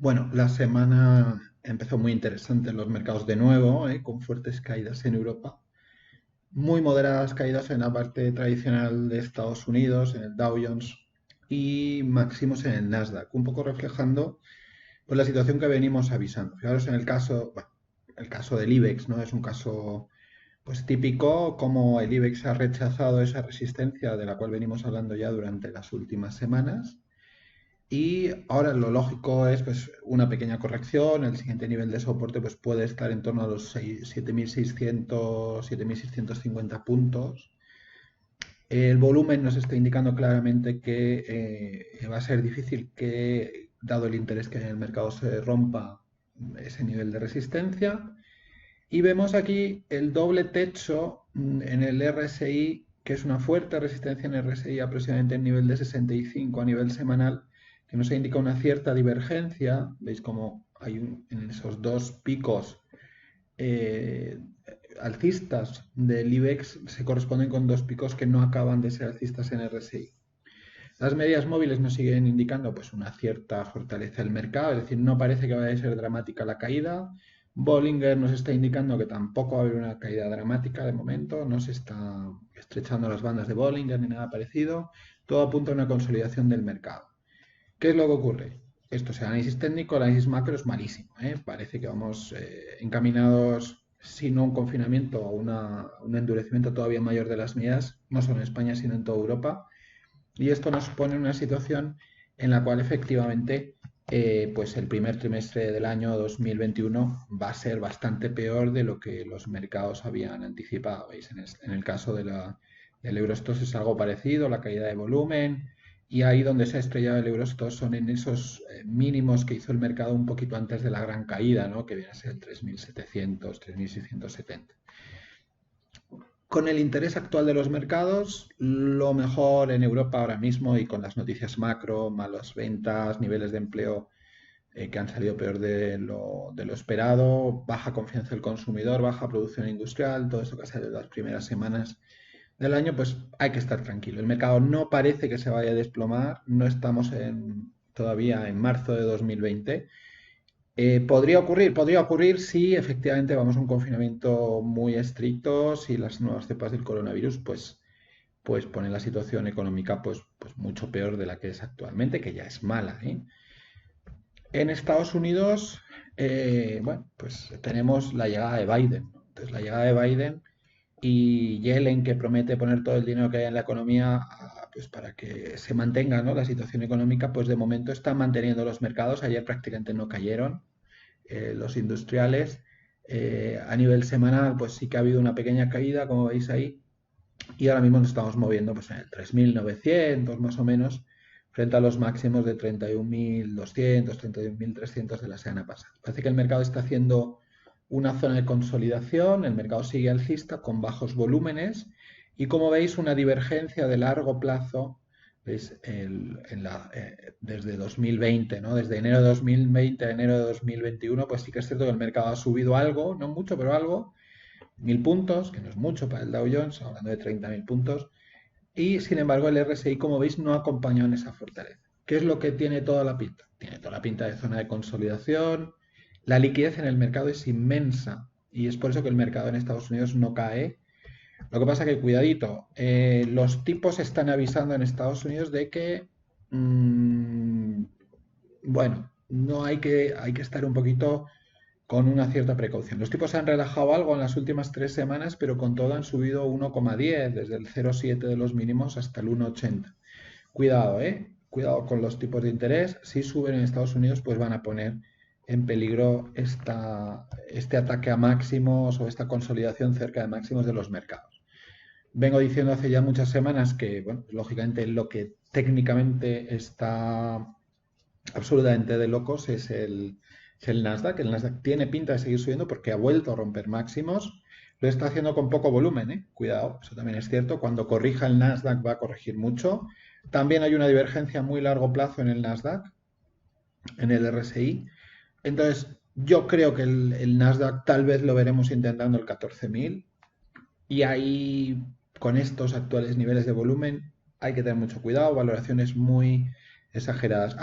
Bueno, la semana empezó muy interesante en los mercados de nuevo, con fuertes caídas en Europa, muy moderadas caídas en la parte tradicional de Estados Unidos, en el Dow Jones y máximos en el Nasdaq, un poco reflejando pues, la situación que venimos avisando. Fijaros en el caso, bueno, el caso del IBEX, ¿no? Es un caso pues típico como el IBEX ha rechazado esa resistencia de la cual venimos hablando ya durante las últimas semanas y ahora lo lógico es pues, una pequeña corrección. El siguiente nivel de soporte pues, puede estar en torno a los 7.600, 7.650 puntos. El volumen nos está indicando claramente que va a ser difícil que, dado el interés que hay en el mercado, se rompa ese nivel de resistencia. Y vemos aquí el doble techo en el RSI, que es una fuerte resistencia en RSI aproximadamente en nivel de 65 a nivel semanal, que nos indica una cierta divergencia. Veis como hay en esos dos picos eh, alcistas del IBEX se corresponden con dos picos que no acaban de ser alcistas en RSI. Las medias móviles nos siguen indicando pues una cierta fortaleza del mercado, es decir, no parece que vaya a ser dramática la caída. Bollinger nos está indicando que tampoco va a haber una caída dramática de momento, no se está estrechando las bandas de Bollinger ni nada parecido. Todo apunta a una consolidación del mercado. ¿Qué es lo que ocurre? Esto es el análisis técnico, el análisis macro es malísimo, ¿eh? Parece que vamos encaminados, si no un confinamiento, a un endurecimiento todavía mayor de las medidas, no solo en España, sino en toda Europa. Y esto nos pone en una situación en la cual efectivamente pues el primer trimestre del año 2021 va a ser bastante peor de lo que los mercados habían anticipado. ¿Veis? En el caso del Eurostoxx es algo parecido, la caída de volumen, y ahí donde se ha estrellado el Eurostoxx son en esos mínimos que hizo el mercado un poquito antes de la gran caída, ¿no? Que viene a ser el 3.700, 3.670. Con el interés actual de los mercados, lo mejor en Europa ahora mismo y con las noticias macro, malas ventas, niveles de empleo que han salido peor de lo esperado, baja confianza del consumidor, baja producción industrial, todo eso que ha salido en las primeras semanas del año, pues hay que estar tranquilo. El mercado no parece que se vaya a desplomar, no estamos todavía en marzo de 2020. Podría ocurrir si efectivamente vamos a un confinamiento muy estricto, si las nuevas cepas del coronavirus pues ponen la situación económica pues mucho peor de la que es actualmente, que ya es mala, ¿eh? En Estados Unidos, bueno, pues tenemos la llegada de Biden, ¿no? Entonces, la llegada de Biden y Yellen, que promete poner todo el dinero que hay en la economía pues para que se mantenga, ¿no? La situación económica, pues de momento están manteniendo los mercados. Ayer prácticamente no cayeron los industriales. A nivel semanal, pues sí que ha habido una pequeña caída, como veis ahí, y ahora mismo nos estamos moviendo pues, en el 3.900 más o menos, frente a los máximos de 31.200, 31.300 de la semana pasada. Parece que el mercado está haciendo una zona de consolidación, el mercado sigue alcista con bajos volúmenes y como veis una divergencia de largo plazo. ¿Veis? Desde 2020, ¿no? Desde enero de 2020 a enero de 2021, pues sí que es cierto que el mercado ha subido algo, no mucho, pero algo, 1.000 puntos, que no es mucho para el Dow Jones, hablando de 30.000 puntos, y sin embargo el RSI, como veis, no acompañó en esa fortaleza. ¿Qué es lo que tiene toda la pinta? Tiene toda la pinta de zona de consolidación, la liquidez en el mercado es inmensa y es por eso que el mercado en Estados Unidos no cae. Lo que pasa que, cuidadito, los tipos están avisando en Estados Unidos de que, bueno, no hay que estar un poquito con una cierta precaución. Los tipos se han relajado algo en las últimas 3 semanas, pero con todo han subido 1,10, desde el 0,7 de los mínimos hasta el 1,80. Cuidado, ¿eh? Cuidado con los tipos de interés. Si suben en Estados Unidos, pues van a poner en peligro este ataque a máximos o esta consolidación cerca de máximos de los mercados. Vengo diciendo hace ya muchas semanas que, bueno, lógicamente lo que técnicamente está absolutamente de locos es el Nasdaq. El Nasdaq tiene pinta de seguir subiendo porque ha vuelto a romper máximos. Lo está haciendo con poco volumen, ¿eh? Cuidado, eso también es cierto. Cuando corrija el Nasdaq va a corregir mucho. También hay una divergencia a muy largo plazo en el Nasdaq, en el RSI. Entonces, yo creo que el Nasdaq tal vez lo veremos intentando el 14.000 y ahí, con estos actuales niveles de volumen, hay que tener mucho cuidado, valoraciones muy exageradas.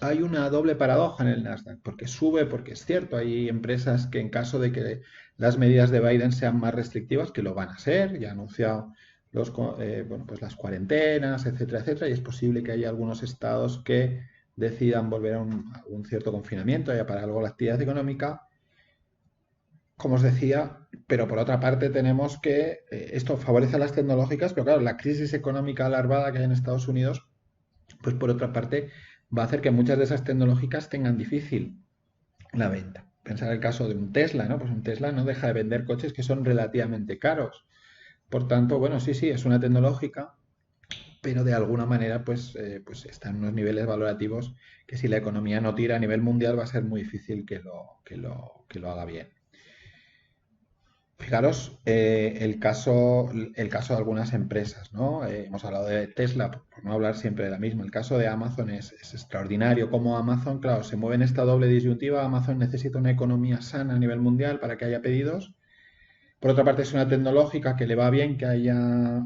hay una doble paradoja en el Nasdaq, porque sube, porque es cierto, hay empresas que en caso de que las medidas de Biden sean más restrictivas, que lo van a ser, ya ha anunciado bueno, pues las cuarentenas, etcétera, etcétera, y es posible que haya algunos estados que decidan volver a un cierto confinamiento y para algo la actividad económica, como os decía, pero por otra parte tenemos que esto favorece a las tecnológicas, pero claro, la crisis económica alarmada que hay en Estados Unidos pues por otra parte va a hacer que muchas de esas tecnológicas tengan difícil la venta. Pensar el caso de un Tesla, ¿no? Pues un Tesla no deja de vender coches que son relativamente caros. Por tanto, bueno, sí, sí, es una tecnológica, pero de alguna manera pues está en unos niveles valorativos que si la economía no tira a nivel mundial va a ser muy difícil que lo haga bien. Fijaros el caso de algunas empresas, ¿no? Hemos hablado de Tesla, por no hablar siempre de la misma. El caso de Amazon es extraordinario. Como Amazon, claro, se mueve en esta doble disyuntiva. Amazon necesita una economía sana a nivel mundial para que haya pedidos. Por otra parte, es una tecnológica que le va bien que haya,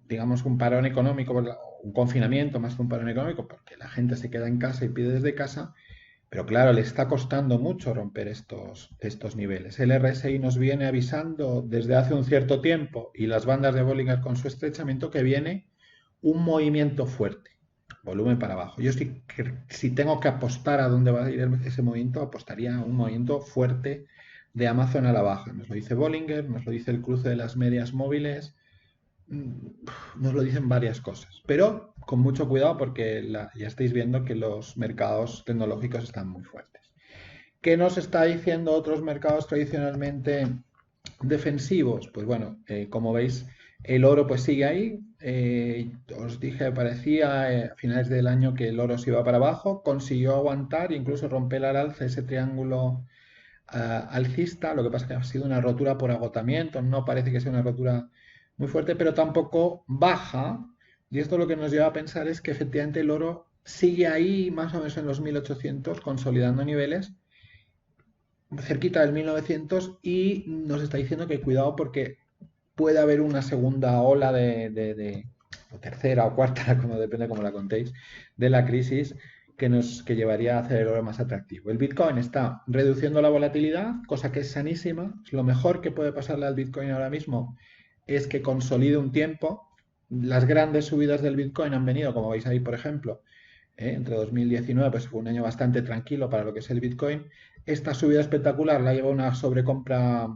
digamos, un parón económico, un confinamiento más que un parón económico, porque la gente se queda en casa y pide desde casa. Pero claro, le está costando mucho romper estos niveles. El RSI nos viene avisando desde hace un cierto tiempo y las bandas de Bollinger con su estrechamiento que viene un movimiento fuerte, volumen para abajo. Yo si tengo que apostar a dónde va a ir ese movimiento, apostaría a un movimiento fuerte de Amazon a la baja. Nos lo dice Bollinger, nos lo dice el cruce de las medias móviles, nos lo dicen varias cosas, pero con mucho cuidado porque ya estáis viendo que los mercados tecnológicos están muy fuertes. ¿Qué nos está diciendo otros mercados tradicionalmente defensivos? Pues bueno, como veis, el oro pues sigue ahí. Os dije, parecía a finales del año que el oro se iba para abajo, consiguió aguantar e incluso romper al alza ese triángulo alcista. Lo que pasa es que ha sido una rotura por agotamiento, no parece que sea una rotura muy fuerte, pero tampoco baja. Y esto lo que nos lleva a pensar es que efectivamente el oro sigue ahí más o menos en los 1800, consolidando niveles cerquita del 1900 y nos está diciendo que cuidado porque puede haber una segunda ola o tercera o cuarta, como depende cómo la contéis, de la crisis que llevaría a hacer el oro más atractivo. El Bitcoin está reduciendo la volatilidad, cosa que es sanísima. Lo mejor que puede pasarle al Bitcoin ahora mismo es que consolide un tiempo. Las grandes subidas del Bitcoin han venido, como veis ahí, por ejemplo, entre 2019, pues fue un año bastante tranquilo para lo que es el Bitcoin. Esta subida espectacular la lleva una sobrecompra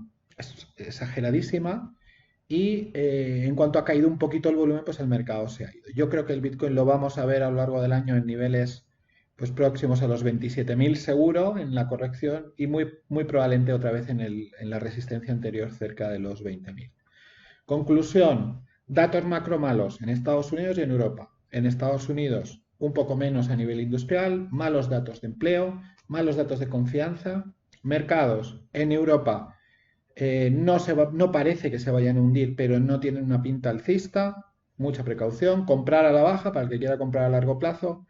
exageradísima y en cuanto ha caído un poquito el volumen, pues el mercado se ha ido. Yo creo que el Bitcoin lo vamos a ver a lo largo del año en niveles pues próximos a los 27.000 seguro en la corrección y muy, muy probablemente otra vez en la resistencia anterior cerca de los 20.000. Conclusión, datos macro malos en Estados Unidos y en Europa. En Estados Unidos un poco menos a nivel industrial, malos datos de empleo, malos datos de confianza. Mercados en Europa no parece que se vayan a hundir, pero no tienen una pinta alcista. Mucha precaución. Comprar a la baja para el que quiera comprar a largo plazo.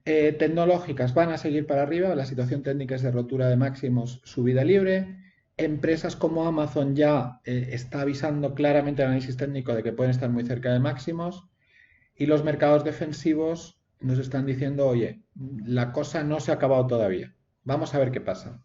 Tecnológicas van a seguir para arriba, la situación técnica es de rotura de máximos, subida libre. Empresas como Amazon ya está avisando claramente el análisis técnico de que pueden estar muy cerca de máximos. Y los mercados defensivos nos están diciendo, oye, la cosa no se ha acabado todavía. Vamos a ver qué pasa.